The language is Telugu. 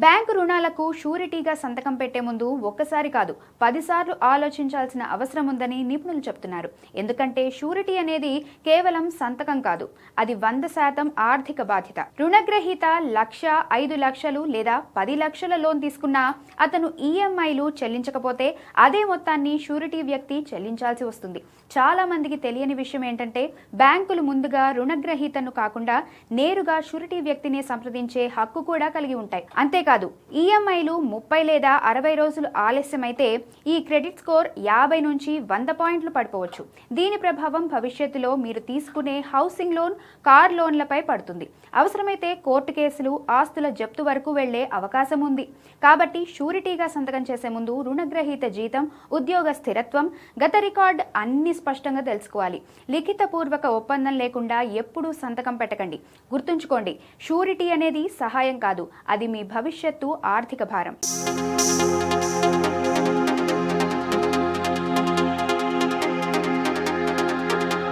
బ్యాంకు రుణాలకు షూరిటీగా సంతకం పెట్టే ముందు ఒక్కసారి కాదు 10 సార్లు ఆలోచించాల్సిన అవసరం ఉందని నిపుణులు చెబుతున్నారు. ఎందుకంటే షూరిటీ అనేది కేవలం సంతకం కాదు, అది 100% ఆర్థిక బాధ్యత. రుణగ్రహీత 1,00,000, 5 లక్షలు లేదా 10 లక్షల లోన్ తీసుకున్నా అతను ఈఎంఐలు చెల్లించకపోతే అదే మొత్తాన్ని షూరిటీ వ్యక్తి చెల్లించాల్సి వస్తుంది. చాలా మందికి తెలియని విషయం ఏంటంటే బ్యాంకులు ముందుగా రుణగ్రహీతను కాకుండా నేరుగా షూరిటీ వ్యక్తిని సంప్రదించే హక్కు కూడా కలిగి ఉంటాయి. అంతేకాదు ఈఎంఐలు 30 లేదా 60 రోజులు ఆలస్యమైతే ఈ క్రెడిట్ స్కోర్ 50 నుంచి 100 పాయింట్లు పడిపోవచ్చు. దీని ప్రభావం భవిష్యత్తులో మీరు తీసుకునే హౌసింగ్ లోన్, కార్ లోన్లపై పడుతుంది. అవసరమైతే కోర్టు కేసులు, ఆస్తుల జప్తు వరకు వెళ్లే అవకాశం ఉంది. కాబట్టి షూరిటీగా సంతకం చేసే ముందు రుణగ్రహీత జీతం, ఉద్యోగ స్థిరత్వం, గత రికార్డ్ అన్ని స్పష్టంగా తెలుసుకోవాలి. లిఖితపూర్వక ఒప్పందం లేకుండా ఎప్పుడూ సంతకం పెట్టకండి. గుర్తుంచుకోండి, షూరిటీ అనేది సహాయం కాదు, అది మీ భవిష్యత్తు ఆర్థిక భారం.